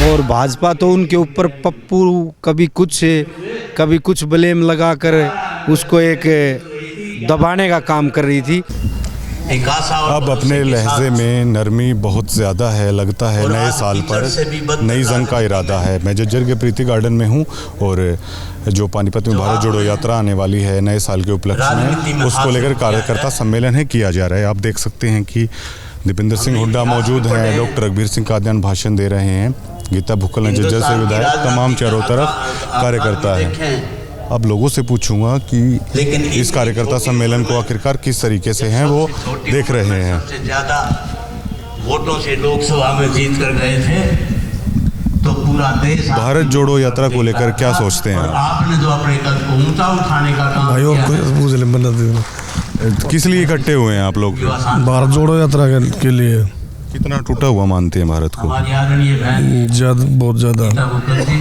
और भाजपा तो उनके ऊपर पप्पू कभी कुछ ब्लेम लगाकर उसको एक दबाने का काम कर रही थी। अब अपने लहजे में नरमी बहुत ज़्यादा है, लगता है नए साल पर नई जंग का इरादा है। मैं जज्जर के प्रीति गार्डन में हूँ और जो पानीपत में भारत जोड़ो यात्रा आने वाली है नए साल के उपलक्ष्य में, उसको लेकर कार्यकर्ता सम्मेलन है किया जा रहा है। आप देख सकते हैं कि दीपेंद्र सिंह हुड्डा मौजूद हैं, डॉक्टर रघुवीर सिंह कादियान भाषण दे रहे हैं, गीता भुक्कल हैं जज्जर से विधायक, तमाम चारों तरफ कार्यकर्ता हैं। अब लोगों से पूछूंगा कि इस कार्यकर्ता सम्मेलन को आखिरकार किस तरीके से हैं वो देख रहे हैं। सबसे ज्यादा वोटों से लोकसभा में जीत कर गए थे, तो पूरा देश भारत जोड़ो यात्रा को लेकर क्या सोचते हैं आपने जो अपने कद को ऊंचा उठाने का काम किया, किस लिए इकट्ठे हुए हैं आप लोग? भारत जोड़ो यात्रा के लिए। कितना टूटा हुआ मानते हैं भारत को? हमारी आदरणीय बहन ज्यादा, बहुत ज्यादा। गीता भुक्कल जी,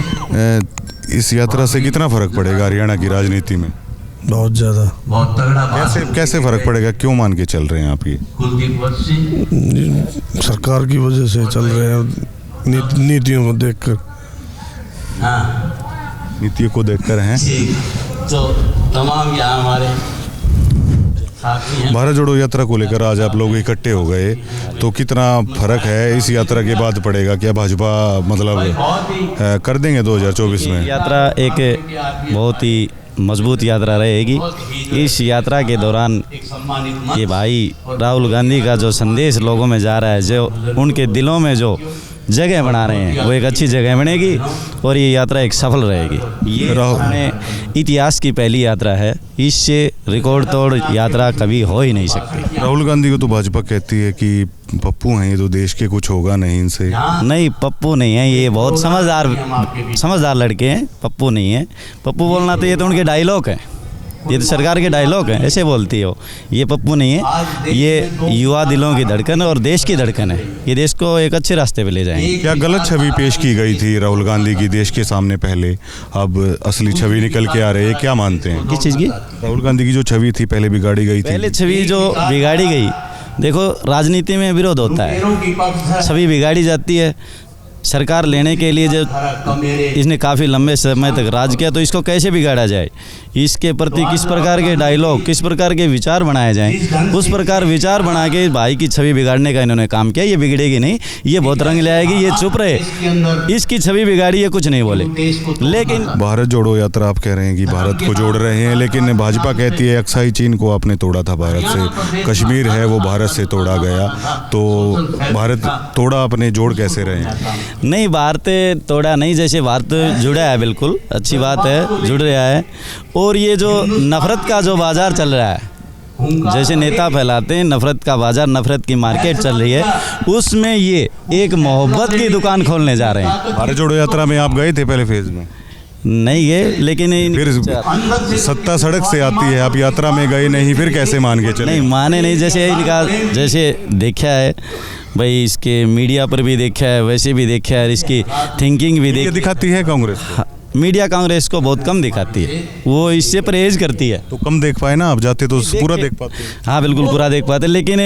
इस यात्रा से कितना फर्क पड़ेगा हरियाणा की राजनीति में? बहुत ज्यादा। बहुत तगड़ा कैसे फर्क पड़ेगा, क्यों मान के चल रहे हैं आप ये? कुलदीप वत्स सिंह सरकार की वजह से चल रहे हैं, नीतियों को देखकर। हाँ नीतियों को देखकर हैं। तो तमाम यहाँ हमारे साथी हैं। भारत जोड़ो यात्रा को लेकर आज आप लोग इकट्ठे हो गए, तो कितना फर्क है इस यात्रा के बाद पड़ेगा? क्या भाजपा मतलब कर देंगे 2024 में? यात्रा एक बहुत ही मजबूत यात्रा रहेगी। इस यात्रा के दौरान ये भाई राहुल गांधी का जो संदेश लोगों में जा रहा है, जो उनके दिलों में जो जगह बना रहे हैं, वो एक अच्छी जगह बनेगी और ये यात्रा एक सफल रहेगी। ये अपने इतिहास की पहली यात्रा है, इससे रिकॉर्ड तोड़ यात्रा कभी हो ही नहीं सकती। राहुल गांधी को तो भाजपा कहती है कि पप्पू हैं ये, तो देश के कुछ होगा नहीं इनसे। नहीं, पप्पू नहीं है, ये बहुत समझदार लड़के हैं। पप्पू नहीं है, पप्पू बोलना तो ये तो उनके डायलॉग हैं, ये तो सरकार के डायलॉग हैं, ऐसे बोलती हो। ये पप्पू नहीं है, ये युवा दिलों की धड़कन और देश की धड़कन है। ये देश को एक अच्छे रास्ते पे ले जाएंगे। क्या गलत छवि पेश की गई थी राहुल गांधी की देश के सामने पहले, अब असली छवि निकल के आ रही है, क्या मानते हैं? किस चीज़ की? राहुल गांधी की जो छवि थी पहले बिगाड़ी गई थी। पहले छवि जो बिगाड़ी गई, देखो राजनीति में विरोध होता है, छवि बिगाड़ी जाती है। सरकार लेने के लिए जब इसने काफ़ी लंबे समय तक राज किया, तो इसको कैसे बिगाड़ा जाए, इसके प्रति किस प्रकार के डायलॉग, किस प्रकार के विचार बनाए जाएं, उस प्रकार विचार बना के भाई की छवि बिगाड़ने का इन्होंने काम किया। ये बिगड़ेगी नहीं, ये बहुत रंग ले आएगी, ये चुप रहे, इसकी छवि बिगाड़ी, ये कुछ नहीं बोले। लेकिन भारत जोड़ो यात्रा आप कह रहे हैं कि भारत को जोड़ रहे हैं, लेकिन भाजपा कहती है अक्साई चीन को आपने तोड़ा था भारत से, कश्मीर है वो भारत से तोड़ा गया, तो भारत तोड़ा अपने जोड़ कैसे रहे हैं? नहीं, भारत तोड़ा नहीं, जैसे भारत जुड़ा है, बिल्कुल अच्छी बात है, जुड़ रहा है। और ये जो नफरत का जो बाजार चल रहा है, जैसे नेता फैलाते हैं नफरत का बाजार, नफरत की मार्केट चल रही है, उसमें ये एक मोहब्बत की दुकान खोलने जा रहे हैं। भारत जोड़ो यात्रा में आप गए थे पहले फेज में? नहीं गए, लेकिन फिर सत्ता सड़क से आती है, आप यात्रा में गए नहीं, फिर कैसे मान के चले? नहीं माने नहीं, जैसे इनका जैसे देखा है भाई, इसके मीडिया पर भी देखा है, वैसे भी देखा है, इसकी थिंकिंग भी दिखाती है कांग्रेस। मीडिया कांग्रेस को बहुत कम दिखाती है, वो इससे परहेज करती है। तो कम देख पाए ना, आप जाते तो पूरा देख पाते। हाँ बिल्कुल पूरा देख पाते, लेकिन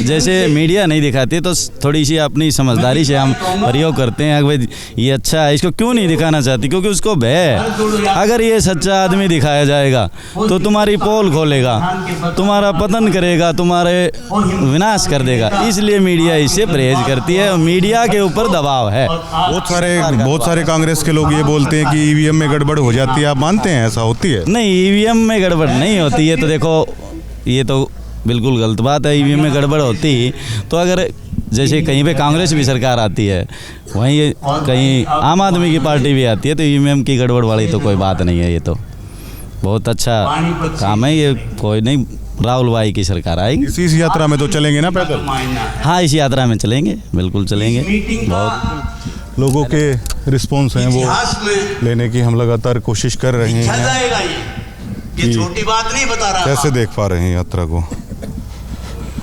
जैसे मीडिया नहीं दिखाती तो थोड़ी सी अपनी समझदारी से हम प्रयोग करते हैं। भाई ये अच्छा है, इसको क्यों नहीं दिखाना चाहती, क्योंकि उसको भय है, अगर ये सच्चा आदमी दिखाया जाएगा तो तुम्हारी पोल खोलेगा, तुम्हारा पतन करेगा, तुम्हारे विनाश कर देगा, इसलिए मीडिया इससे परहेज करती है। मीडिया के ऊपर दबाव है। बहुत सारे कांग्रेस के लोग ये बोलते हैं कि ईवीएम में गड़बड़ हो जाती है, आप मानते हैं ऐसा होती है? नहीं, ईवीएम में गड़बड़ नहीं होती है, तो देखो ये तो बिल्कुल गलत बात है। ईवीएम में गड़बड़ होती तो अगर जैसे कहीं पे कांग्रेस भी सरकार आती है, वहीं कहीं आम आदमी की पार्टी भी आती है, तो ईवीएम की गड़बड़ वाली तो कोई बात नहीं है। ये तो बहुत अच्छा काम है, ये कोई नहीं, राहुल भाई की सरकार आएगी। इस यात्रा में तो चलेंगे ना पैदल? हाँ, इस यात्रा में चलेंगे, बिल्कुल चलेंगे। बहुत लोगों के रिस्पॉन्स हैं वो लेने की हम लगातार कोशिश कर रहे हैं। ये छोटी बात नहीं बता रहा। कैसे देख पा रहे हैं यात्रा को?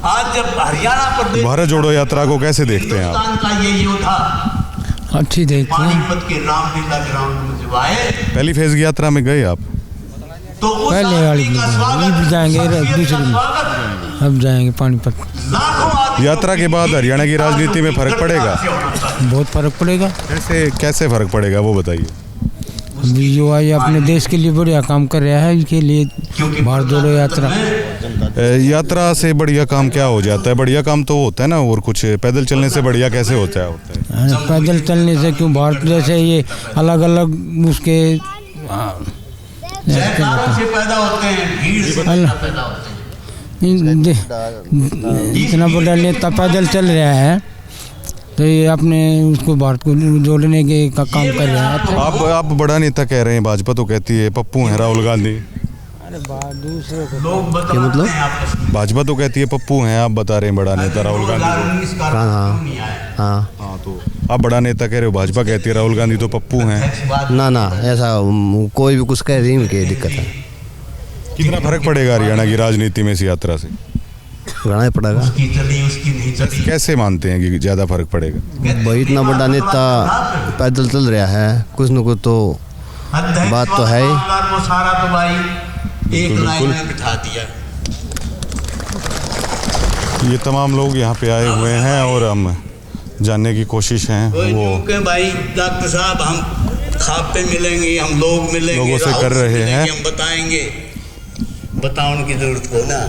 आज जब हरियाणा प्रदेश भारत जोड़ो यात्रा को कैसे देखते हैं आप? का ये योद्धा अच्छी देखते हैं। पानीपत के रामलीला ग्राउंड में जब आए, पहली फेज की यात्रा में गए आप? तो उस पहले वाली आदमी का स्वागत, जाएंगे, दूसरी स्वागत, अब जाएंगे पानीपत। लाखों यात्रा के बाद हरियाणा की राजनीति में फर्क पड़ेगा? बहुत फर्क पड़ेगा। कैसे फर्क पड़ेगा वो बताइए। अभी जो है अपने देश के लिए बढ़िया काम कर रहा है, इसके लिए भारत जोड़ो यात्रा। यात्रा से बढ़िया काम क्या हो जाता है? बढ़िया काम तो होता है ना, और कुछ पैदल चलने से बढ़िया कैसे होता है? पैदल चलने से क्यों, भारत जैसे ये अलग अलग उसके इतना बड़ा नेता पैदल चल रहा है तो ये अपने उसको भारत को जोड़ने के का काम कर रहा है। आप बड़ा नेता कह रहे हैं, भाजपा तो कहती है पप्पू है राहुल गांधी। दूसरे क्या मतलब? भाजपा तो कहती है पप्पू हैं, आप बता रहे हैं बड़ा नेता राहुल गांधी। हाँ तो आप बड़ा नेता कह रहे हो, भाजपा कहती है राहुल गांधी तो पप्पू हैं। ना ऐसा कोई भी कुछ कह रही है, दिक्कत है। कितना फर्क पड़ेगा हरियाणा की राजनीति में इस यात्रा से? घना ही पड़ेगा। कैसे मानते हैं कि ज़्यादा फर्क पड़ेगा? भाई इतना बड़ा नेता पैदल चल रहा है, कुछ न कुछ तो बात तो है ही। एक लाइन में बिठा दिया। ये तमाम लोग यहाँ पे आए हुए हैं और हम जानने की कोशिश है वो भाई डॉक्टर साहब हम खाप पे मिलेंगे, हम लोग मिलेंगे, लोगों से कर रहे हैं। हम बताएंगे, बताने की जरूरत को ना।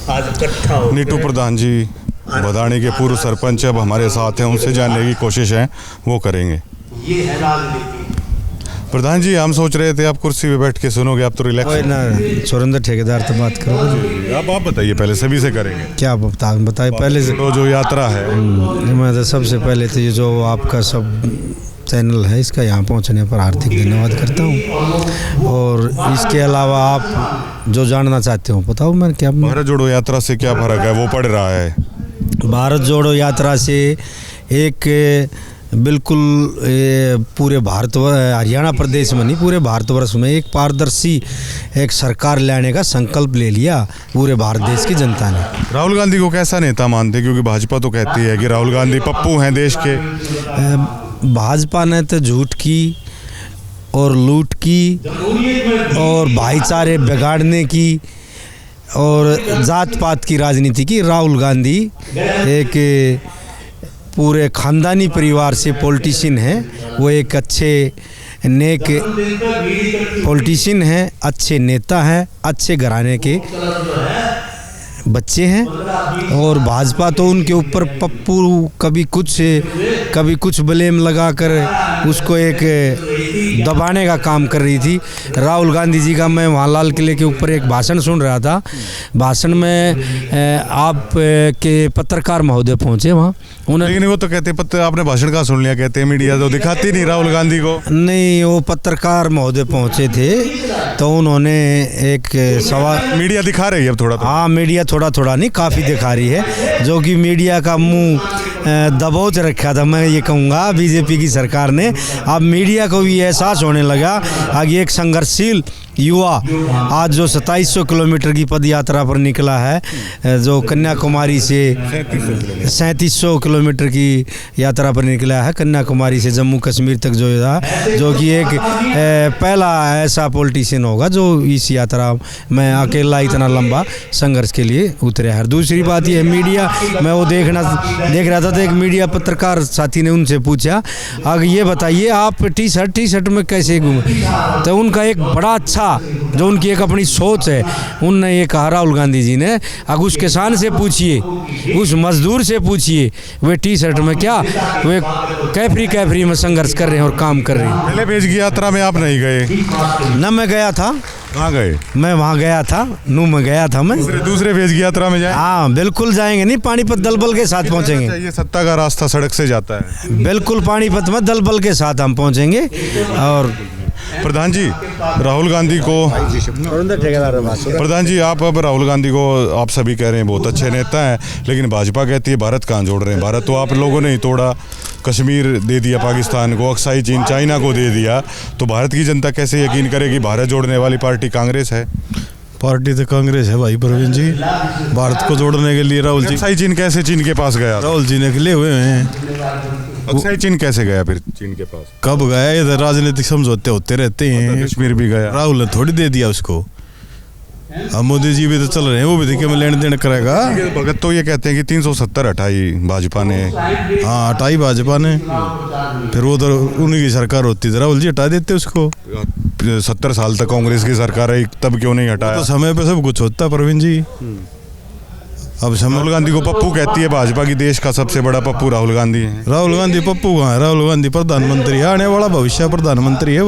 आज इकट्ठा हो नीटू प्रधान जी बदाणी के पूर्व सरपंच अब हमारे साथ हैं, उनसे जानने की कोशिश है वो करेंगे। ये है राजनीति। प्रधान जी, हम सोच रहे थे आप कुर्सी पे बैठ के सुनोगे, आप तो रिलैक्स ना सुरेंद्र ठेकेदार तो बात करो। आप बताइए, पहले सभी से करेंगे। क्या बताए पहले से? तो जो यात्रा है, मैं तो सबसे पहले तो ये जो आपका सब चैनल है इसका यहाँ पहुँचने पर हार्दिक धन्यवाद करता हूँ। और इसके अलावा आप जो जानना चाहते हो बताओ। मैं क्या भारत जोड़ो यात्रा से क्या फर्क है वो पड़ रहा है? भारत जोड़ो यात्रा से एक बिल्कुल पूरे हरियाणा प्रदेश में नहीं, पूरे भारतवर्ष में एक पारदर्शी एक सरकार लाने का संकल्प ले लिया पूरे भारत देश की जनता ने। राहुल गांधी को कैसा नेता मानते? क्योंकि भाजपा तो कहती है कि राहुल गांधी पप्पू हैं देश के। भाजपा ने तो झूठ की और लूट की और भाईचारे बिगाड़ने की और जात पात की राजनीति की। राहुल गांधी एक पूरे ख़ानदानी परिवार से पॉलिटिशियन है, वो एक अच्छे नेक पॉलिटिशियन हैं, अच्छे नेता हैं, अच्छे घराने के बच्चे हैं। और भाजपा तो उनके ऊपर पप्पू कभी कुछ ब्लेम लगाकर उसको एक दबाने का काम कर रही थी। राहुल गांधी जी का मैं वहाँ लाल किले के ऊपर एक भाषण सुन रहा था। भाषण में आप के पत्रकार महोदय पहुँचे वहाँ, उन्होंने लेकिन वो तो कहते आपने भाषण का सुन लिया, कहते मीडिया तो दिखाती नहीं राहुल गांधी को। नहीं, वो पत्रकार महोदय पहुँचे थे तो उन्होंने एक सवाल। मीडिया दिखा रही है अब थोड़ा? हाँ, मीडिया थोड़ा नहीं काफ़ी दिखा रही है, जो कि मीडिया का मुंह दबोच रखा था। मैं ये कहूँगा बीजेपी की सरकार ने अब मीडिया को भी एहसास होने लगा। आगे एक संघर्षशील युवा आज जो 2700 किलोमीटर की पद यात्रा पर निकला है, जो कन्याकुमारी से 3700 किलोमीटर की यात्रा पर निकला है, कन्याकुमारी से जम्मू कश्मीर तक जो कि एक पहला ऐसा पॉलिटिशियन होगा जो इस यात्रा में अकेला इतना लंबा संघर्ष के लिए उतरा है। दूसरी बात यह मीडिया, मैं वो देख रहा था तो एक मीडिया पत्रकार साथी ने उनसे पूछा, अगर ये बताइए आप टी शर्ट में कैसे घूमे? तो उनका एक बड़ा अच्छा जो उनकी एक अपनी सोच है, उनने ये कहा राहुल गांधी जी ने, अगर उस किसान से पूछिए, उस मजदूर से पूछिए, वे टी शर्ट में क्या, वे कैफरी में संघर्ष कर रहे हैं और काम कर रहे हैं। पहले पेज की यात्रा में आप नहीं गए? न मैं गया था। कहाँ गए? मैं वहाँ गया था, नू में गया था मैं। दूसरे फेज की यात्रा में जाए? हाँ बिल्कुल जाएंगे, नहीं पानीपत दलबल के साथ पहुँचेंगे। ये सत्ता का रास्ता सड़क से जाता है। बिल्कुल पानीपत में दलबल के साथ हम पहुँचेंगे। और प्रधान जी, राहुल गांधी को प्रधान जी आप अब राहुल गांधी को आप सभी कह रहे हैं बहुत अच्छे नेता हैं, लेकिन भाजपा कहती है भारत कहाँ जोड़ रहे हैं? भारत तो आप लोगों ने ही तोड़ा, कश्मीर दे दिया पाकिस्तान को, अक्साई चीन चाइना को दे दिया, तो भारत की जनता कैसे यकीन करेगी? भारत जोड़ने वाली पार्टी कांग्रेस है। पार्टी तो कांग्रेस है भाई प्रवीण जी, भारत को जोड़ने के लिए राहुल जी। अक्साई चीन कैसे चीन के पास गया? राहुल जी ने लिए हुए हैं। अक्साई चीन कैसे गया फिर चीन के पास? कब गया? इधर राजनीतिक समझौते होते रहते हैं। कश्मीर भी गया, राहुल ने थोड़ी दे दिया उसको। अब मोदी जी भी तो चल रहे हैं, वो भी देखिए मैं लेन देन करेगा। भगत तो ये कहते हैं कि 370 हटाई भाजपा ने। हाँ हटाई भाजपा ने, फिर वो तो उन्हीं की सरकार होती राहुल जी हटा देते उसको। 70 साल तक कांग्रेस की सरकार रही, तब क्यों नहीं हटाया? तो समय पे सब कुछ होता है प्रवीण जी। अब राहुल गांधी को पप्पू कहती है भाजपा की, देश का सबसे बड़ा पप्पू राहुल गांधी है। राहुल गांधी पप्पू कहाँ है? राहुल गांधी प्रधानमंत्री है, आने वाला भविष्य प्रधानमंत्री है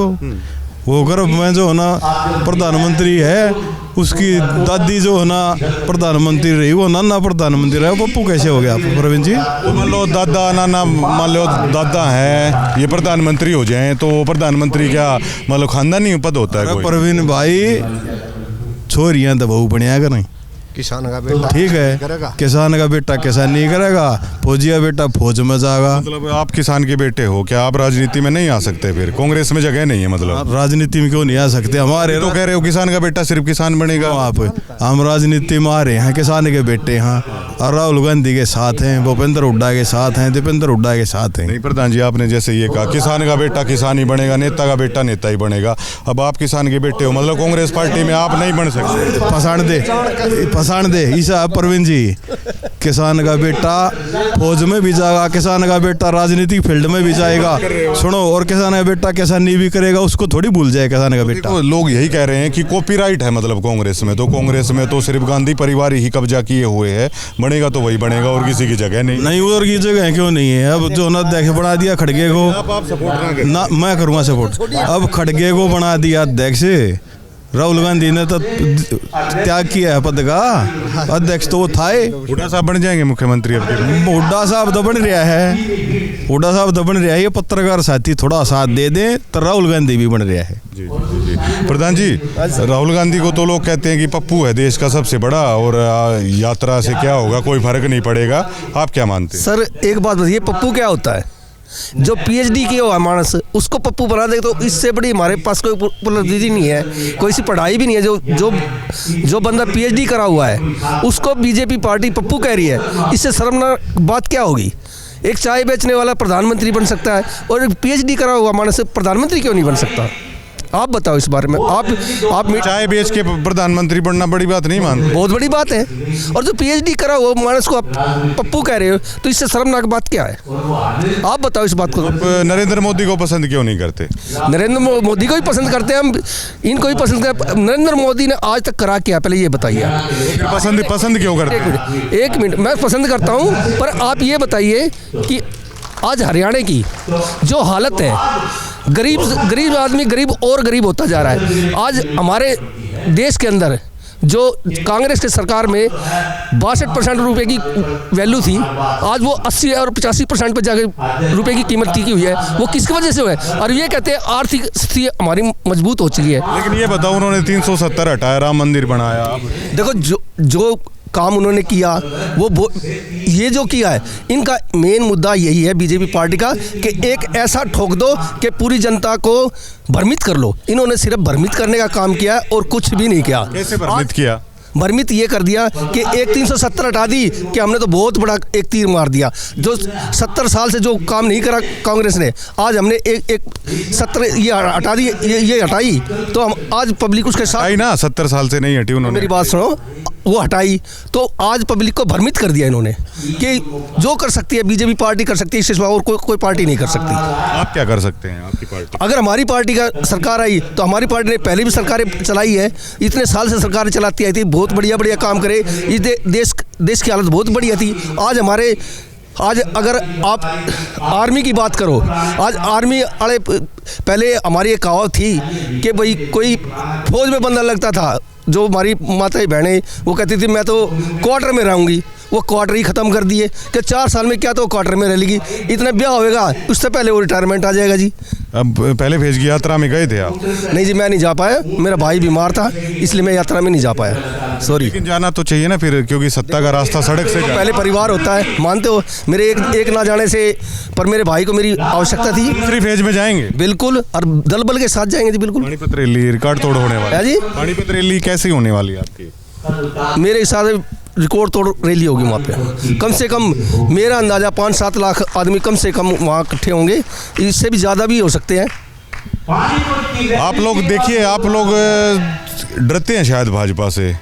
वो गर्भ में जो है ना प्रधानमंत्री है, उसकी दादी जो है ना प्रधानमंत्री रही, वो नाना प्रधानमंत्री रहा। पप्पू कैसे हो गया प्रवीण जी? मान लो दादा नाना, मान लो दादा है, ये प्रधानमंत्री हो जाएं तो प्रधानमंत्री क्या मतलब खानदानी पद होता है कोई? प्रवीण भाई छोरियां तो बहू बढ़िया करें, किसान का बेटा ठीक है, किसान का बेटा किसानी करेगा, फौजिया बेटा फौज में जाएगा। मतलब आप किसान के बेटे हो, क्या आप राजनीति में नहीं आ सकते? फिर कांग्रेस में जगह नहीं है मतलब? राजनीति में क्यों नहीं आ सकते? हमारे तो कह रहे हो किसान का बेटा सिर्फ किसान बनेगा? आप हम राजनीति में आ रहे हैं, किसान के बेटे हैं, और राहुल गांधी के साथ हैं, भूपेंद्र हुड्डा के साथ हैं, दीपेंद्र हुड्डा के साथ हैं। नहीं प्रधान जी, आपने जैसे ये कहा किसान का बेटा किसान ही बनेगा, नेता का बेटा नेता ही बनेगा। अब आप किसान के बेटे हो, मतलब कांग्रेस पार्टी में आप नहीं बन सकते? पसाण दे ईसा प्रवीण जी, किसान का बेटा फौज में भी जाएगा, किसान का बेटा राजनीतिक फील्ड में भी जाएगा, सुनो, और किसान का बेटा किसानी भी करेगा, उसको थोड़ी भूल जाए किसान का बेटा। लोग यही कह रहे हैं कि कॉपीराइट है मतलब कांग्रेस में, तो कांग्रेस में तो सिर्फ गांधी परिवार ही कब्जा किए हुए है, बनेगा तो वही बनेगा और किसी की जगह नहीं। उधर की जगह क्यों नहीं है? अब जो ना देख बना दिया खड़गे को, आप सपोर्ट ना मैं करूँगा सपोर्ट। अब खड़गे को बना दिया अध्यक्ष, राहुल गांधी ने तो त्याग किया है पद का, अध्यक्ष तो वो था। हुड्डा साहब बन जाएंगे मुख्यमंत्री? अब हुड्डा साहब तो बन रहा है, हुड्डा साहब तो बन रहा है, ये पत्रकार साथी थोड़ा साथ दे दें तो राहुल गांधी भी बन रहा है। जी जी जी। प्रधान जी, राहुल गांधी को तो लोग कहते हैं कि पप्पू है देश का सबसे बड़ा, और यात्रा से क्या होगा, कोई फर्क नहीं पड़ेगा, आप क्या मानते हैं? सर एक बात बताइए, पप्पू क्या होता है? जो पीएचडी किया हुआ मानस उसको पप्पू बना दे, तो इससे बड़ी हमारे पास कोई उपलब्धि नहीं है, कोई सी पढ़ाई भी नहीं है। जो बंदा पीएचडी करा हुआ है उसको बीजेपी पार्टी पप्पू कह रही है, इससे शर्मनाक बात क्या होगी? एक चाय बेचने वाला प्रधानमंत्री बन सकता है, और एक पीएचडी करा हुआ मानस प्रधानमंत्री क्यों नहीं बन सकता? आप बताओ इस बारे में। आप चाय बेच के प्रधानमंत्री बनना बड़ी बात नहीं मानते? बहुत बड़ी बात है, और जो पीएचडी करा हुआ मानस को आप पप्पू कह रहे हो, तो इससे शर्मनाक बात क्या है? आप बताओ इस बात को। नरेंद्र मोदी को पसंद क्यों नहीं करते? नरेंद्र मोदी को ही पसंद करते हैं हम, इनको ही पसंद करते। नरेंद्र मोदी ने आज तक करा क्या, पहले ये बताइए आप। पसंद क्यों करते? एक मिनट, मैं पसंद करता हूँ, पर आप ये बताइए कि आज हरियाणा की जो हालत है, गरीब आदमी गरीब और गरीब होता जा रहा है। आज हमारे देश के अंदर जो कांग्रेस की सरकार में 62% रुपए की वैल्यू थी, आज वो 80 और 85% पर जाकर रुपए की कीमत टिकी हुई है। वो किसकी वजह से हुआ है? और ये कहते हैं आर्थिक स्थिति हमारी मजबूत हो चुकी है। लेकिन ये बताओ, उन्होंने 370 हटाया, राम मंदिर बनाया। देखो जो काम उन्होंने किया, वो ये जो किया है, इनका मेन मुद्दा यही है बीजेपी पार्टी का, कि एक ऐसा ठोक दो कि पूरी जनता को भ्रमित कर लो। इन्होंने सिर्फ भ्रमित करने का काम किया और कुछ भी नहीं किया। कैसे भ्रमित किया? भ्रमित ये कर दिया कि एक 370 हटा दी कि हमने तो बहुत बड़ा एक तीर मार दिया। जो 70 साल से जो काम नहीं करा कांग्रेस ने, आज हमने एक 70 ये हटा दी, ये हटाई, तो हम आज पब्लिक उसके साथ हटाई ना। 70 साल से नहीं हटी उन्होंने। मेरी बात सुनो, वो हटाई तो आज पब्लिक को भ्रमित कर दिया इन्होंने कि जो कर सकती है बीजेपी पार्टी कर सकती है, इससे और कोई पार्टी नहीं कर सकती। आप क्या कर सकते हैं? आपकी पार्टी, अगर हमारी पार्टी का सरकार आई तो हमारी पार्टी ने पहले भी सरकारें चलाई है, इतने साल से सरकारें चलाती आई थी, बहुत बढ़िया काम करे। इस देश की हालत बहुत बढ़िया थी। आज अगर आप आर्मी की बात करो, आज आर्मी वाले, पहले हमारी एक कहावत थी कि भाई कोई फौज में बंदा लगता था, जो हमारी माताएं बहनें वो कहती थी मैं तो क्वार्टर में रहूँगी, वो क्वार्टर ही ख़त्म कर दिए कि 4 साल में क्या तो क्वार्टर में रह लेगी, इतना ब्याह होएगा उससे पहले वो रिटायरमेंट आ जाएगा जी। अब पहले फेज की यात्रा में गए थे आप? नहीं जी, मैं नहीं जा पाया, मेरा भाई बीमार था, इसलिए मैं यात्रा में नहीं जा पाया, सॉरी। लेकिन जाना तो चाहिए ना फिर, क्योंकि सत्ता का रास्ता सड़क से पहले परिवार होता है, मानते हो? मेरे एक ना जाने से, पर मेरे भाई को मेरी आवश्यकता थी। दूसरी फेज में जाएंगे? बिल्कुल, और दल बल के साथ जाएंगे जी, बिल्कुल। पानीपत रैली रिकॉर्ड तोड़ होने वाली है जी। पानीपत रैली कैसी होने वाली है आपकी? मेरे हिसाब से रिकॉर्ड तोड़ रैली होगी वहाँ पे। कम से कम मेरा अंदाज़ा 5-7 लाख आदमी कम से कम वहाँ इकट्ठे होंगे, इससे भी ज़्यादा भी हो सकते हैं। आप लोग देखिए, आप लोग डरते हैं शायद भाजपा से।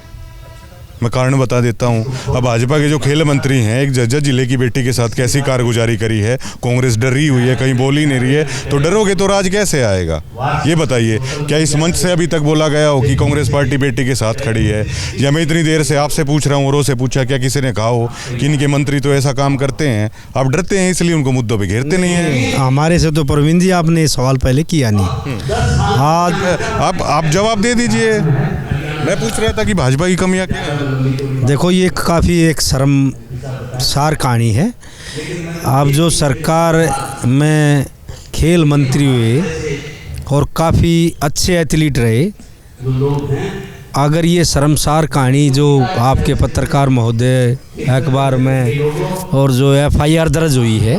मैं कारण बता देता हूं। अब भाजपा के जो खेल मंत्री हैं, एक जज जिले की बेटी के साथ कैसी कारगुजारी करी है। कांग्रेस डरी हुई है, कहीं बोल ही नहीं रही है, तो डरोगे तो राज कैसे आएगा? ये बताइए, क्या इस मंच से अभी तक बोला गया हो कि कांग्रेस पार्टी बेटी के साथ खड़ी है? या मैं इतनी देर से आपसे पूछ रहा हूँ, औरों से पूछा, क्या किसी ने कहा हो कि इनके मंत्री तो ऐसा काम करते हैं? आप डरते हैं इसलिए उनको मुद्दों पर घेरते नहीं हैं। हमारे से तो प्रवीण जी आपने सवाल पहले किया नहीं। आज आप जवाब दे दीजिए। मैं पूछ रहा था कि भाजपा की कमियां क्या हैं? देखो, ये काफ़ी एक शर्मसार कहानी है। आप जो सरकार में खेल मंत्री हुए और काफ़ी अच्छे एथलीट रहे, अगर ये शर्मसार कहानी जो आपके पत्रकार महोदय अखबार में और जो FIR दर्ज हुई है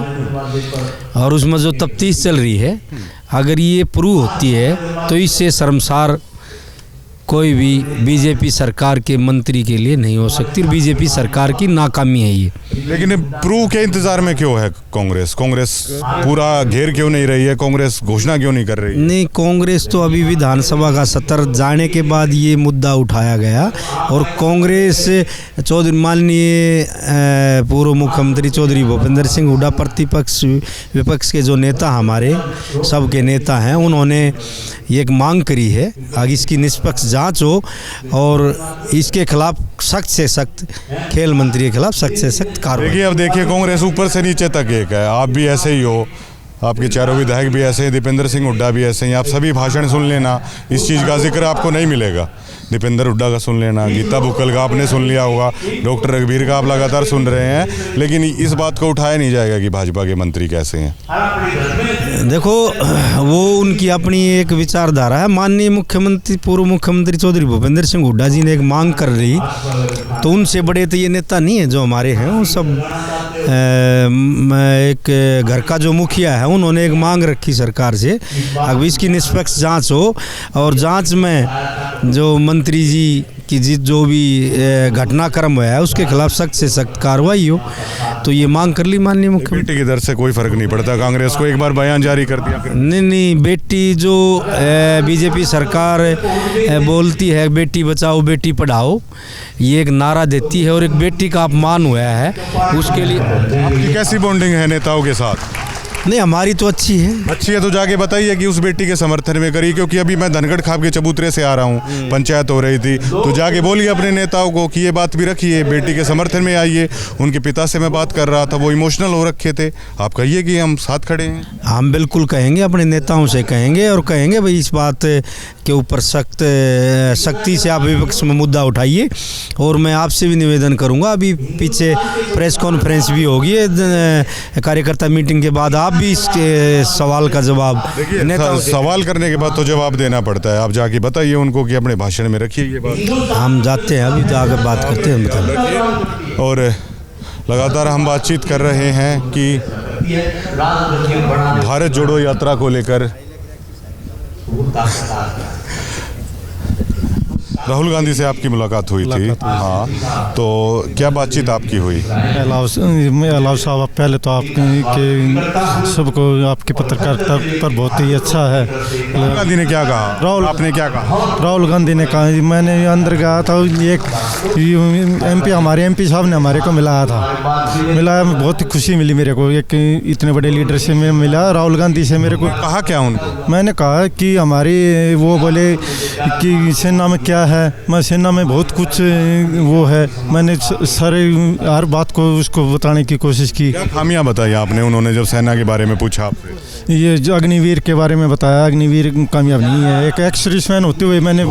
और उसमें जो तफ्तीश चल रही है, अगर ये प्रूव होती है तो इससे शर्मसार कोई भी बीजेपी सरकार के मंत्री के लिए नहीं हो सकती। बीजेपी सरकार की नाकामी है ये। लेकिन प्रूव के इंतजार में क्यों है कांग्रेस? कांग्रेस पूरा घेर क्यों नहीं रही है? कांग्रेस घोषणा क्यों नहीं कर रही? नहीं, कांग्रेस तो अभी विधानसभा का सत्र जाने के बाद ये मुद्दा उठाया गया और कांग्रेस चौधरी माननीय पूर्व मुख्यमंत्री चौधरी भूपेंद्र सिंह हुड्डा प्रतिपक्ष विपक्ष के जो नेता हमारे सबके नेता हैं, उन्होंने एक मांग करी है आगे इसकी निष्पक्ष जांच हो और इसके खिलाफ सख्त से सख्त, खेल मंत्री के खिलाफ सख्त से सख्त कार्रवाई। देखिए, अब देखिए, कांग्रेस ऊपर से नीचे तक एक है। आप भी ऐसे ही हो, आपके चारों विधायक भी ऐसे हैं, दीपेंद्र सिंह हुड्डा भी ऐसे हैं। आप सभी भाषण सुन लेना, इस चीज़ का जिक्र आपको नहीं मिलेगा। दीपेंद्र हुड्डा का सुन लेना, गीता बुक्कल का आपने सुन लिया होगा, डॉक्टर रघुवीर का आप लगातार सुन रहे हैं, लेकिन इस बात को उठाया नहीं जाएगा कि भाजपा के मंत्री कैसे हैं। देखो, वो उनकी अपनी एक विचारधारा है। माननीय मुख्यमंत्री पूर्व मुख्यमंत्री चौधरी भूपेंद्र सिंह हुड्डा जी ने एक मांग कर ली, तो उनसे बड़े तो ये नेता नहीं है जो हमारे हैं। वो सब एक घर का जो मुखिया है, उन्होंने एक मांग रखी सरकार से, अब इसकी निष्पक्ष जांच हो और जांच में जो मंत्री जी की जो भी घटनाक्रम हुआ है उसके खिलाफ सख्त से सख्त कार्रवाई हो, तो ये मांग कर ली माननीय मुख्यमंत्री। बेटी की दर से कोई फर्क नहीं पड़ता, कांग्रेस को एक बार बयान जारी कर दिया। नहीं, बेटी जो बीजेपी सरकार बोलती है बेटी बचाओ बेटी पढ़ाओ, ये एक नारा देती है और एक बेटी का अपमान हुआ है, उसके लिए आपकी कैसी बॉन्डिंग है नेताओं के साथ? नहीं, हमारी तो अच्छी है। तो जाके बताइए कि उस बेटी के समर्थन में करिए, क्योंकि अभी मैं धनगढ़ खाप के चबूतरे से आ रहा हूँ, पंचायत हो रही थी, तो जाके बोलिए अपने नेताओं को कि ये बात भी रखिए, बेटी के समर्थन में आइए। उनके पिता से मैं बात कर रहा था, वो इमोशनल हो रखे थे। आप कहिए कि हम साथ खड़े हैं। हम बिल्कुल कहेंगे, अपने नेताओं से कहेंगे और कहेंगे भाई इस बात के ऊपर सख्ती से आप विपक्ष में मुद्दा उठाइए। और मैं आपसे भी निवेदन करूँगा, अभी पीछे प्रेस कॉन्फ्रेंस भी होगी कार्यकर्ता मीटिंग के बाद, आप भी इसके सवाल का जवाब सवाल करने के बाद तो जवाब देना पड़ता है। आप जाके बताइए उनको कि अपने भाषण में रखिए ये बात। हम जाते हैं, अभी जाकर बात करते हैं, बताइए। और लगातार हम बातचीत कर रहे हैं कि भारत जोड़ो यात्रा को लेकर राहुल गांधी से आपकी मुलाकात हुई थी। हाँ, तो क्या बातचीत आपकी हुई? अलाव साहब, पहले तो आपके सबको आपकी पत्रकारिता पर बहुत ही अच्छा है। राहुल गांधी ने क्या कहा? आपने क्या कहा? राहुल गांधी ने कहा, मैंने अंदर गया था, एक MP हमारे MP साहब ने हमारे को मिलाया था, बहुत ही खुशी मिली मेरे को। एक इतने बड़े लीडर से मैं मिला, राहुल गांधी से मेरे को। कहा क्या उनको? मैंने कहा कि हमारी, वो बोले कि सेना में क्या है, मैं सेना में बहुत कुछ वो है, मैंने सारे हर बात को उसको बताने की कोशिश की। क्या खामियां बताई आपने उन्होंने जब सेना के बारे में पूछा आपसे? ये जो अग्निवीर के बारे में बताया, अग्निवीर कामयाब नहीं है। एक एक्स सर्विसमैन होते हुए मैंने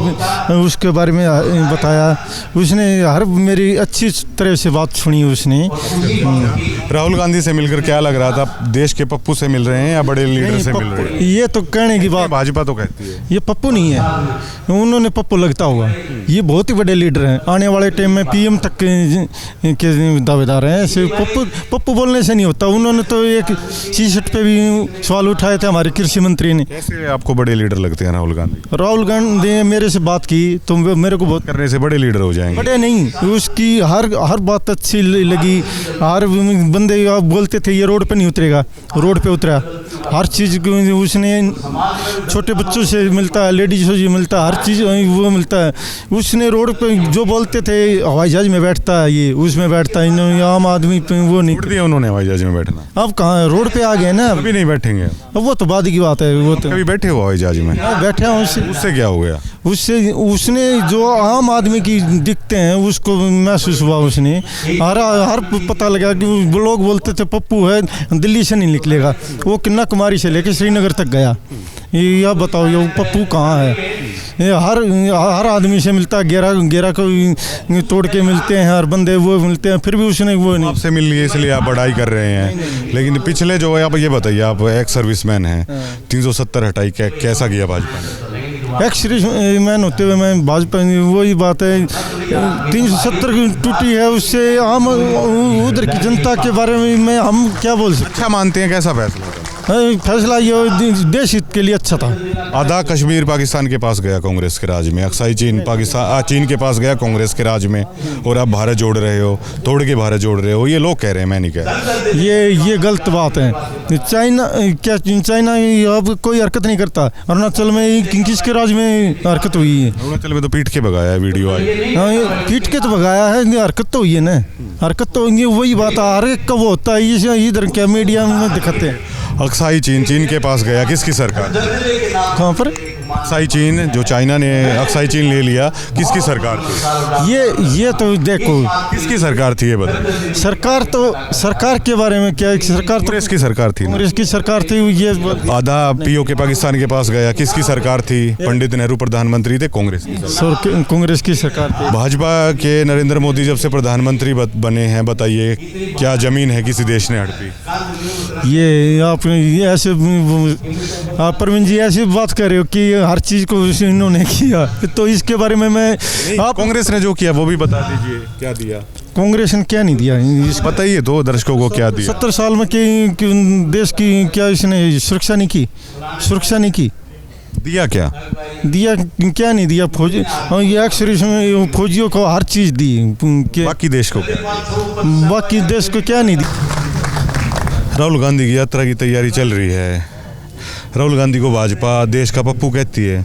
उसके बारे में बताया, उसने हर मेरी अच्छी तरह से बात सुनी उसने। राहुल गांधी से मिलकर क्या लग रहा था? देश के पप्पू से मिल रहे हैं या बड़े लीडर से मिल रहे हैं? ये तो कहने की बात, भाजपा तो कहती है ये पप्पू नहीं है, उन्होंने पप्पू लगता होगा। ये बहुत ही बड़े लीडर हैं, आने वाले टाइम में PM तक के दावेदार हैं। ऐसे पप्पू बोलने से नहीं होता। उन्होंने तो एक C-सेट पे भी सवाल उठाए थे हमारे कृषि मंत्री ने। कैसे आपको बड़े लीडर लगते हैं राहुल गांधी? राहुल गांधी ने मेरे से बात की तो मेरे को बहुत करने से बड़े लीडर हो जाएंगे। बड़े नहीं, उसकी हर बात अच्छी लगी। हर बंदे बोलते थे ये रोड पे नहीं उतरेगा, रोड पे उतरा। हर चीज़ उसने छोटे बच्चों से मिलता है, लेडीज से मिलता है, हर चीज़ वो मिलता है। उसने रोड पे जो बोलते थे हवाई जहाज में बैठता है, ये उसमें बैठता है, आम आदमी पे वो नहीं दिया उन्होंने हवाई जहाज में बैठना। अब कहाँ रोड पे आ गए ना, अभी नहीं बैठेंगे। अब वो तो बाद की बात है। वो तो कभी बैठे हो हवाई जहाज में? बैठे हैं। उससे क्या हो गया? उसने जो आम आदमी की दिखते हैं उसको महसूस हुआ। उसने हर पता लगा कि लोग बोलते थे पप्पू है दिल्ली से नहीं निकलेगा। वो कन्याकुमारी से लेकर श्रीनगर तक गया। ये बताओ ये पप्पू कहाँ है? ये हर आदमी से मिलता है, गेरा को तोड़ के मिलते हैं, हर बंदे वो मिलते हैं, फिर भी उसने वो नहीं। आपसे मिल लिए इसलिए आप बड़ाई कर रहे हैं, लेकिन पिछले जो है आप ये बताइए, आप एक्स सर्विसमैन हैं, 370 हटाई कैसा किया भाजपा ने? एक्स सर्विसमैन होते हुए मैं भाजपा, वही बात है 370 टूटी है, उससे आम उधर की जनता के बारे में हम क्या बोल सकते? अच्छा मानते हैं, कैसा फैसला था? फैसला ये देश हित के लिए अच्छा था। आधा कश्मीर पाकिस्तान के पास गया कांग्रेस के राज में, अक्साई चीन के पास गया कांग्रेस के राज में, और आप भारत जोड़ रहे हो, तोड़ के भारत जोड़ रहे हो। ये लोग कह रहे हैं, मैं नहीं कह रहा। ये गलत बात है। चाइना अब कोई हरकत नहीं करता। अरुणाचल में किसके राज में हरकत हुई है? अरुणाचल में तो पीट के भगाया, वीडियो आई। हाँ, पीट के तो भगाया है, हरकत तो हुई है ना। हरकत तो वही बात है, हर एक का वो होता है। इधर क्या मीडिया में दिखाते हैं। अक्साई चीन के पास गया, किसकी सरकार? कहाँ पर? अक्साई चीन, जो चाइना ने अक्साई चीन ले लिया, किसकी सरकार थी? ये तो देखो किसकी सरकार थी ये बताओ। सरकार के बारे में क्या? सरकार तो कांग्रेस की सरकार थी। कांग्रेस की सरकार थी। ये आधा पीओ के पाकिस्तान के पास गया, किसकी सरकार थी? पंडित नेहरू प्रधानमंत्री थे, कांग्रेस की सरकार थी। भाजपा के नरेंद्र मोदी जब से प्रधानमंत्री बने हैं, बताइए क्या जमीन है किसी देश ने हड़पी? ये आप ऐसे प्रवीण जी ऐसी बात कर रहे हो कि हर चीज को इन्होंने किया, तो इसके बारे में मैं आप कांग्रेस ने जो किया वो भी बता दीजिए, क्या दिया? कांग्रेस ने क्या नहीं दिया बताइए तो दर्शकों को क्या दिया? 70 साल में देश की क्या इसने सुरक्षा नहीं की। दिया क्या? क्या नहीं दिया? फौजियों को हर चीज दी। बाकी देश को क्या नहीं दी? राहुल गांधी की यात्रा की तैयारी चल रही है। राहुल गांधी को भाजपा देश का पप्पू कहती है।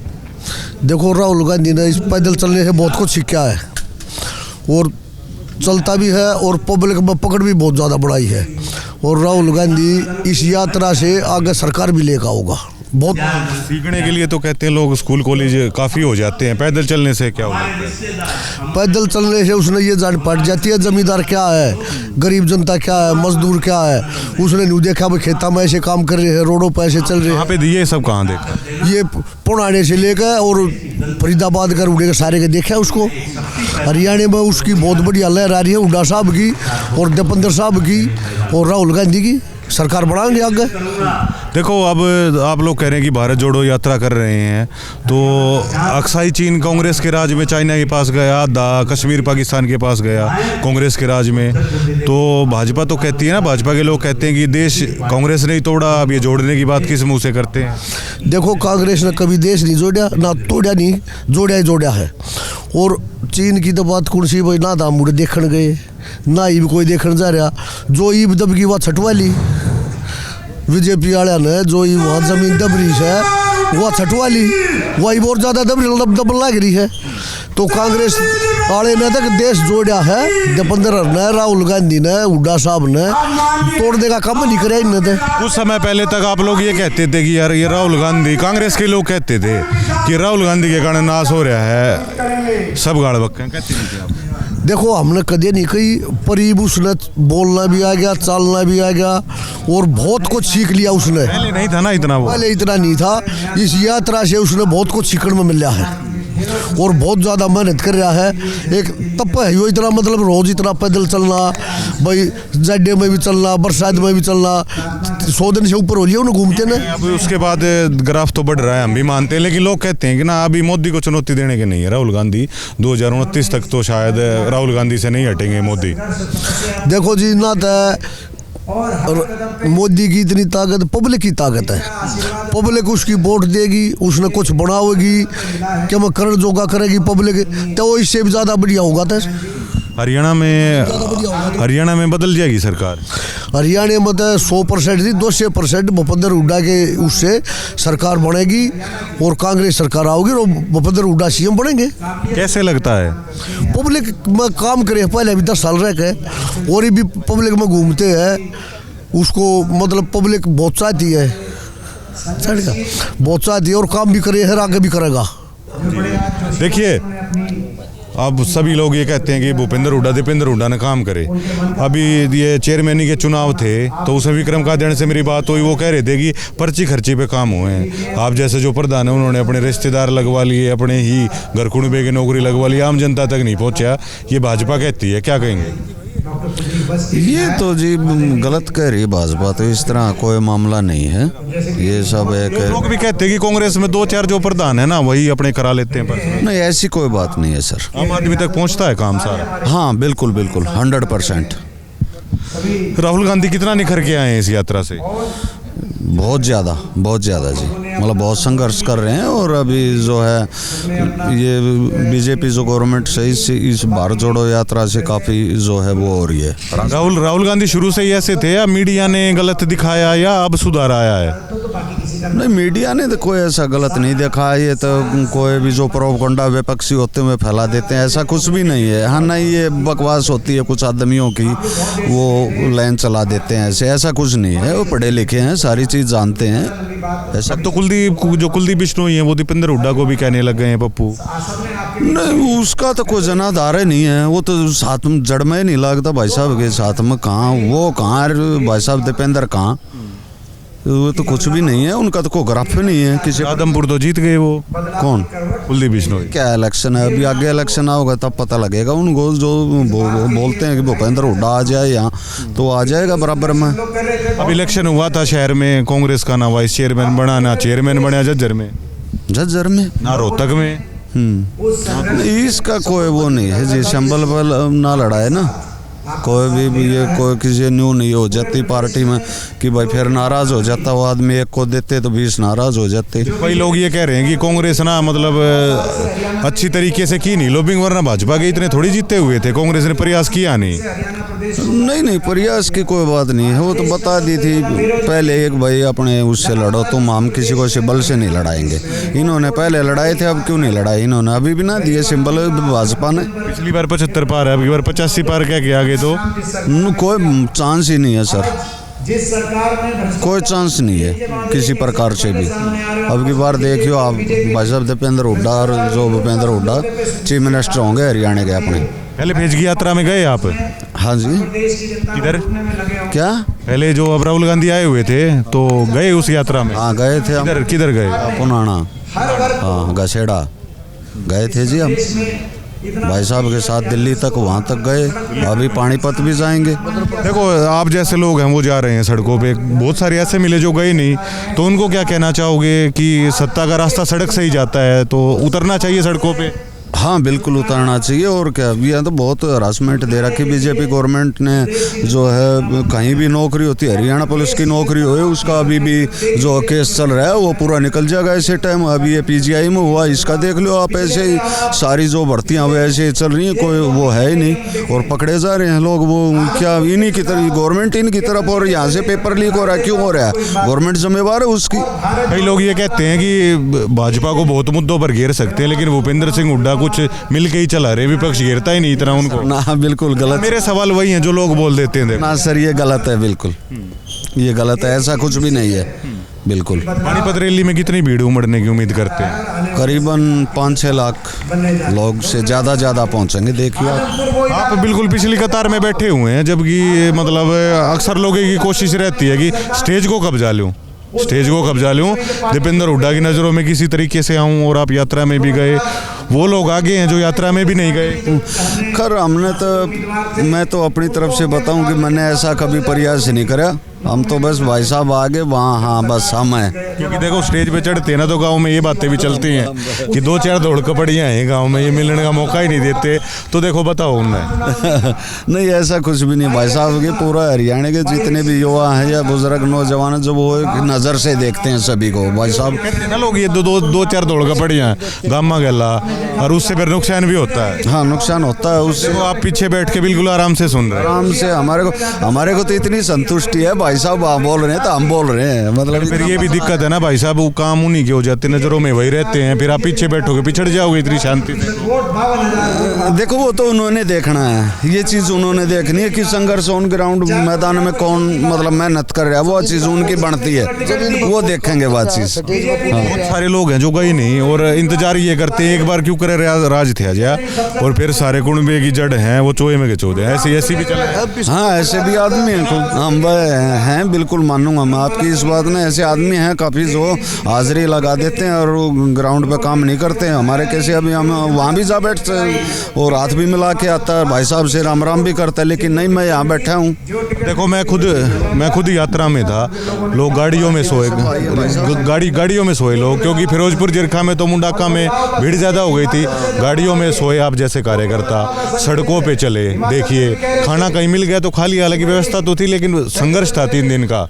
देखो, राहुल गांधी ने इस पैदल चलने से बहुत कुछ सीखा है, और चलता भी है, और पब्लिक में पकड़ भी बहुत ज़्यादा बढ़ाई है। और राहुल गांधी इस यात्रा से आगे सरकार भी लेकर होगा। बहुत सीखने के लिए तो कहते हैं लोग, स्कूल कॉलेज काफ़ी हो जाते हैं, पैदल चलने से क्या होता है? पैदल चलने से उसने ये जान पड़ जाती है जमींदार क्या है, गरीब जनता क्या है, मजदूर क्या है। उसने नहीं देखा भाई खेता में ऐसे काम कर रहे हैं, रोडों पर ऐसे चल रहे हैं। यहाँ पे दिए सब कहाँ देखा? ये पुराने से लेकर और फरीदाबाद कर उड़े सारे के देखा उसको। हरियाणा में उसकी बहुत बढ़िया लहर आ रही है, हुड्डा साहब की और दीपेंद्र साहब की और राहुल गांधी की। सरकार बढ़ाएंगे आगे। देखो, अब आप लोग कह रहे हैं कि भारत जोड़ो यात्रा कर रहे हैं, तो अक्साई चीन कांग्रेस के राज में चाइना के पास गया, कश्मीर पाकिस्तान के पास गया कांग्रेस के राज में। तो भाजपा तो कहती है ना, भाजपा के लोग कहते हैं कि देश कांग्रेस ने ही तोड़ा, अब ये जोड़ने की बात किस मुंह से करते हैं? देखो, कांग्रेस ने कभी देश नहीं जोड़ा, ना तोड़ा, नहीं जोड़ा है। और चीन की तो बात कौन सी भाई, ना तो मुड़े देखने गए, ना ईब कोई देखने जा रहा। जो ईब दब की बात छटवा ली बीजेपी वाले ने, जो वहाँ जमीन दब रही है वह छटवा ली, वही बहुत ज़्यादा दब लग रही है। तो कांग्रेस वाले ने तक देश जोड़ा है, दीपेंद्र ने, राहुल गांधी ने, हुड्डा साहब ने तोड़ने का काम नहीं कराया इन्होंने। कुछ समय पहले तक आप लोग ये कहते थे कि यार ये राहुल गांधी, कांग्रेस के लोग कहते थे कि राहुल गांधी के कारण नाश हो रहा है, सब गाड़ बक्के कहते थे। देखो, हमने कदे नहीं कही, परीब उसने बोलना भी आ गया, चालना भी आ गया, और बहुत कुछ सीख लिया उसने। पहले नहीं था ना इतना, वो पहले इतना नहीं था। इस यात्रा से उसने बहुत कुछ सीखने में मिल रहा है, और बहुत ज़्यादा मेहनत कर रहा है। एक तप है वो इतना, मतलब रोज़ इतना पैदल चलना, भाई जाडे में भी चलना, बरसात में भी चलना, 100 दिन से ऊपर हो लिया उन्हें घूमते ना। अब उसके बाद ग्राफ तो बढ़ रहा है, हम भी मानते हैं, लेकिन लोग कहते हैं कि ना अभी मोदी को चुनौती देने के नहीं है राहुल गांधी। 2029 तक तो शायद राहुल गांधी से नहीं हटेंगे मोदी। देखो जी, ना तो मोदी की इतनी ताकत, पब्लिक की ताकत है। पब्लिक उसकी वोट देगी, उसने कुछ बनावेगी, क्या मैं करण जोगा करेगी पब्लिक, तो वो इससे भी ज़्यादा बढ़िया होगा। तो हरियाणा में बदल जाएगी सरकार। हरियाणा में तो 100% नहीं 200% भूपेंद्र हुड्डा के उससे सरकार बनेगी और कांग्रेस सरकार आओगी और भूपेंद्र हुड्डा सीएम बनेंगे। कैसे लगता है? पब्लिक में काम करे, पहले अभी 10 साल रह गए और ये भी पब्लिक में घूमते हैं, उसको मतलब पब्लिक बहुत चाहती है, बहुत चाहती है और काम भी करे है, आगे भी करेगा। देखिए, अब सभी लोग ये कहते हैं कि दीपेंद्र हुड्डा ने काम करे। अभी ये चेयरमैन के चुनाव थे तो उसमें विक्रम कादियानी से मेरी बात हुई, वो कह रहे थे कि पर्ची खर्ची पे काम हुए हैं। आप जैसे जो प्रधान है उन्होंने अपने रिश्तेदार लगवा लिए, अपने ही घर कुणबे की नौकरी लगवा ली, आम जनता तक नहीं पहुंचा। ये भाजपा कहती है, क्या कहेंगे? ये तो जी गलत कह रही है भाजपा, तो इस तरह कोई मामला नहीं है। ये सब एक लोग भी कहते हैं कि कांग्रेस में 2-4 जो प्रधान है ना वही अपने करा लेते हैं पर। नहीं, ऐसी कोई बात नहीं है सर। आम आदमी तक पहुंचता है काम सारा। हाँ बिल्कुल बिल्कुल 100%। राहुल गांधी कितना निखर के आए हैं इस यात्रा से? बहुत ज़्यादा जी, मतलब बहुत संघर्ष कर रहे हैं। और अभी जो है ये बीजेपी जो गवर्नमेंट से इस भारत जोड़ो यात्रा से काफ़ी जो है वो हो रही है। राहुल गांधी शुरू से ही ऐसे थे या मीडिया ने गलत दिखाया या अब सुधार आया है? नहीं, मीडिया ने तो कोई ऐसा गलत नहीं देखा। ये तो कोई भी जो प्रोपगंडा विपक्षी होते हुए फैला देते हैं, ऐसा कुछ भी नहीं है। हाँ नहीं, ये बकवास होती है कुछ आदमियों की, वो लाइन चला देते हैं, ऐसा कुछ नहीं है। वो पढ़े लिखे हैं, सारी चीज़ जानते हैं। ऐसा तो कुलदीप बिश्नोई है वो दीपेंद्र हुड्डा को भी कहने लग गए हैं पप्पू। नहीं, उसका तो कोई जनाधार नहीं है। वो तो साथ में जड़ में नहीं लगता भाई साहब के साथ में। कहाँ वो कहाँ भाई साहब दीपेंद्र कहाँ, वो तो कुछ भी नहीं है। उनका तो कोई ग्राफ नहीं है किसी। आदमपुर तो जीत गए वो। कौन? कुलदीप बिश्नोई। क्या इलेक्शन है अभी, आगे इलेक्शन आओगे तब पता लगेगा उनको। जो बोलते हैं कि भूपेंद्र हुड्डा आ जाए यहाँ, तो आ जाएगा बराबर में। अब इलेक्शन हुआ था शहर में, कांग्रेस का ना वाइस चेयरमैन बना ना चेयरमैन बना झज्जर में ना रोहतक में। इसका कोई वो नहीं है जी, संभल बल ना लड़ाए ना कोई भी। ये कोई किसी न्यू नहीं हो जाती पार्टी में कि भाई फिर नाराज हो जाता वो आदमी। एक को देते तो 20 नाराज हो जाते। कई लोग ये कह रहे हैं कि कांग्रेस ना मतलब अच्छी तरीके से की नहीं लॉबिंग, वरना भाजपा के इतने थोड़ी जीते हुए थे, कांग्रेस ने प्रयास किया नहीं। नहीं, प्रयास की कोई बात नहीं है। वो तो बता दी थी पहले एक भाई अपने उससे लड़ो तुम, हम किसी को सिंबल से नहीं लड़ाएंगे। इन्होंने पहले लड़ाए थे, अब क्यों नहीं लड़ाए इन्होंने? अभी भी ना दिए सिंबल भाजपा ने। पिछली बार 75 पार है, अब की बार 85 पार क्या किया आगे तो कोई चांस ही नहीं है सर, कोई चांस नहीं है किसी प्रकार से भी। अब की बार देखियो आप भाई साहब दीपेंद्र हुड्डा और जो भूपेंद्र हुड्डा चीफ मिनिस्टर होंगे हरियाणा के अपने। पहले भेज की यात्रा में गए आप? हाँ जी। किधर? क्या पहले जो अब राहुल गांधी आए हुए थे तो गए उस यात्रा में? हाँ गए थे। किधर गए? पुनाना, हाँ गसेड़ा गए थे जी हम भाई साहब के साथ दिल्ली तक, वहाँ तक गए। अभी पानीपत भी जाएंगे। देखो आप जैसे लोग हैं वो जा रहे हैं सड़कों पे, बहुत सारे ऐसे मिले जो गए नहीं, तो उनको क्या कहना चाहोगे कि सत्ता का रास्ता सड़क से ही जाता है तो उतरना चाहिए सड़कों पे? हाँ बिल्कुल उतारना चाहिए। और क्या, यहाँ तो बहुत हरासमेंट दे रखी बीजेपी गवर्नमेंट ने। जो है कहीं भी नौकरी होती है, हरियाणा पुलिस की नौकरी हो, उसका अभी भी जो केस चल रहा है वो पूरा निकल जाएगा ऐसे टाइम। अभी ये पीजीआई में हुआ, इसका देख लो आप। ऐसे ही सारी जो भर्तियाँ वो ऐसे ही चल रही हैं, कोई वो है ही नहीं और पकड़े जा रहे हैं लोग। वो क्या इन्हीं की तरफ, गवर्नमेंट इनकी तरफ, और यहाँ से पेपर लीक हो रहा है। क्यों हो रहा है? गवर्नमेंट जिम्मेवार है उसकी। कई लोग ये कहते हैं कि भाजपा को बहुत मुद्दों पर घेर सकते हैं, लेकिन भूपेंद्र सिंह हुड्डा कुछ मिल के ही चला रहे, विपक्ष घेरता ही नहीं इतना उनको। ना बिल्कुल गलत। मेरे सवाल वही हैं जो लोग बोल देते हैं। ना सर ये गलत है, बिल्कुल ये गलत है, ऐसा कुछ भी नहीं है बिल्कुल। पानीपत रैली में कितनी भीड़ उमड़ने की उम्मीद करते हैं? करीबन 5-6 लाख लोग से ज़्यादा पहुंचेंगे। देखिए आप बिल्कुल पिछली कतार में बैठे हुए हैं, जबकि मतलब अक्सर लोगों की कोशिश रहती है कि स्टेज को कब्जा लूं, दीपेंद्र हुड्डा की नज़रों में किसी तरीके से आऊं। और आप यात्रा में भी गए, वो लोग आगे हैं जो यात्रा में भी नहीं गए। खैर हमने तो, मैं तो अपनी तरफ से बताऊं कि मैंने ऐसा कभी प्रयास नहीं करा। हम तो बस भाई साहब आगे वहाँ, हाँ बस हम हैं। क्योंकि देखो स्टेज पे चढ़ते हैं ना तो गांव में ये बातें भी चलती हैं कि 2-4 दौड़ कपड़ियाँ हैं गांव में, ये मिलने का मौका ही नहीं देते। तो देखो बताओ उनमें। नहीं ऐसा कुछ भी नहीं भाई साहब के। पूरा हरियाणा के जितने भी युवा हैं या बुजुर्ग नौजवान, जो वो एक नज़र से देखते हैं सभी को भाई साहब। लोग ये 2-4 दौड़ कपड़ियाँ गामा गला और उससे फिर नुकसान भी होता है। हाँ, नुकसान होता है उससे। तो आप पीछे बैठ के बिल्कुल आराम से सुन रहे हैं। आराम से हमारे को तो इतनी संतुष्टि है, भाई साहब आप बोल रहे हैं तो हम बोल रहे हैं। मतलब फिर ये भी दिक्कत है ना भाई साहब, वो काम उन्हीं के हो जाते, नजरों में वही रहते हैं, फिर आप पीछे बैठोगे पिछड़ जाओगे इतनी शांति से। देखो वो तो उन्होंने देखना है, ये चीज़ उन्होंने देखनी है कि संघर्ष ऑन ग्राउंड मैदान में कौन मतलब मेहनत कर रहा है, वो चीज़ उनकी बनती है, वो देखेंगे बात चीज़। बहुत सारे लोग हैं जो गए नहीं और इंतजार ये करते हैं एक बार क्यों करे राज थे जा, और फिर सारे कुणबे की जड़ हैं वो चोए में के चोदे, ऐसी भी चले। हाँ, ऐसे भी आदमी हैं, हम हैं, बिल्कुल मानूंगा मैं आपकी इस बात में। ऐसे आदमी हैं काफ़ी जो हाजिरी लगा देते हैं और ग्राउंड पे काम नहीं करते हैं। हमारे कैसे अभी हम वहाँ भी जा बैठते हैं और हाथ भी मिला के आता है, भाई साहब से राम राम भी करता है, लेकिन नहीं, मैं यहाँ बैठा हूँ। देखो मैं खुद यात्रा में था, लोग गाड़ियों में सोए, गाड़ियों में सोए लोग, क्योंकि फिरोजपुर जिरखा में तो मुंडाका में भीड़ ज़्यादा हो गई थी। गाड़ियों में सोए आप जैसे कार्यकर्ता, सड़कों पे चले, देखिए खाना कहीं मिल गया तो खा लिया, हालांकि व्यवस्था तो थी लेकिन संघर्ष था 3 दिन का।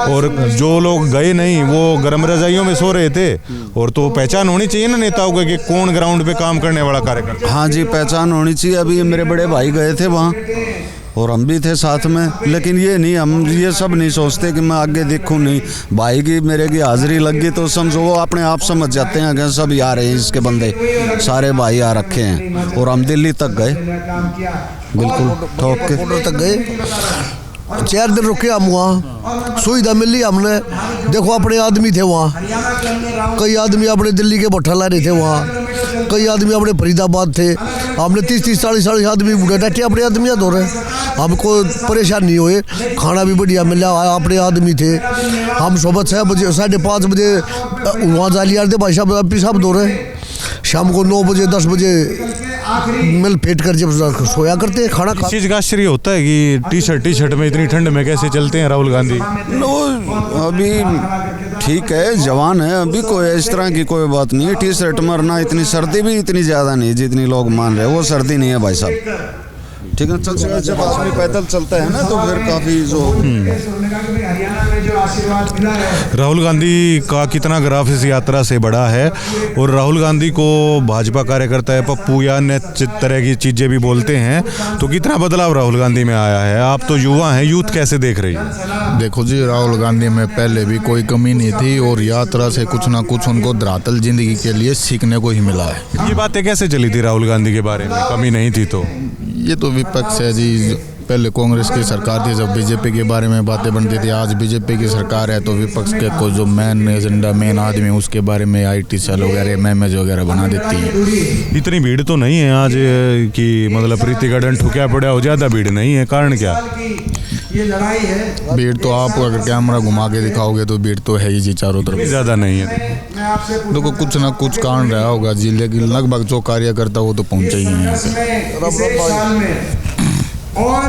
और जो लोग गए नहीं वो गर्म रजाइयों में सो रहे थे। और तो पहचान होनी चाहिए ना नेताओं को कि कौन ग्राउंड पे काम करने वाला कार्यकर्ता। हाँ जी, पहचान होनी चाहिए। अभी मेरे बड़े भाई गए थे वहाँ और हम भी थे साथ में, लेकिन ये नहीं, हम ये सब नहीं सोचते कि मैं आगे देखूं। नहीं, भाई की मेरे की हाजिरी लग गई तो समझो वो अपने आप समझ जाते हैं कि सब आ रहे हैं, इसके बंदे सारे भाई आ रखे हैं। और हम दिल्ली तक गए, बिल्कुल ठोक के बॉर्डर तक गए, 4 दिन रुके हम वहाँ, सुविधा मिली हमने। देखो अपने आदमी थे वहाँ, कई आदमी अपने दिल्ली के भट्ठा ला रहे थे वहाँ, कई आदमी अपने फरीदाबाद थे। हमने 30-40 आदमी बूढ़े डटे अपने आदमी धो रहे, हमको परेशान नहीं हुए, खाना भी बढ़िया मिला, अपने आदमी थे। हम सुबह 6 बजे 5:30 बजे वहाँ जाली आ रहे थे, भाई साहब एमपी साहब धो रहे, शाम को 9 बजे 10 बजे मिल फेंट कर जब सोया करते हैं, खाना इस चीज़ का आश्चर्य होता है कि टी शर्ट में इतनी ठंड में कैसे चलते हैं राहुल गांधी। अभी ठीक है, जवान है, अभी कोई इस तरह की कोई बात नहीं है। टी शर्ट मरना, इतनी सर्दी भी इतनी ज़्यादा नहीं जितनी लोग मान रहे हैं, वो सर्दी नहीं है भाई साहब। ठीक है, जब आदमी पैदल चलता है ना तो फिर काफ़ी जो राहुल गांधी का कितना ग्राफ इस यात्रा से बढ़ा है। और राहुल गांधी को भाजपा कार्यकर्ता है पप्पू या अन्य तरह की चीज़ें भी बोलते हैं, तो कितना बदलाव राहुल गांधी में आया है? आप तो युवा हैं, यूथ कैसे देख रही है? देखो जी, राहुल गांधी में पहले भी कोई कमी नहीं थी और यात्रा से कुछ ना कुछ उनको धरातल जिंदगी के लिए सीखने को ही मिला है। ये बातें कैसे चली थी राहुल गांधी के बारे में, कमी नहीं थी तो? ये तो विपक्ष है जी, पहले कांग्रेस की सरकार थी जब बीजेपी के बारे में बातें बनती थी, आज बीजेपी की सरकार है तो विपक्ष के को जो मेन एजेंडा मेन आदमी उसके बारे में IT सेल वगैरह मेमेज वगैरह बना देती है। इतनी भीड़ तो नहीं है आज कि मतलब प्रीति गार्डन ठुकिया पड़ा हो, ज़्यादा भीड़ नहीं है, कारण क्या? भीड़ तो आप अगर कैमरा घुमा के दिखाओगे तो भीड़ तो है ही जी, चारों तरफ ज़्यादा नहीं है। देखो कुछ ना कुछ कारण रहा होगा जी, लेकिन लगभग जो कार्यकर्ता वो तो पहुँचे ही हैं यहाँ पे। और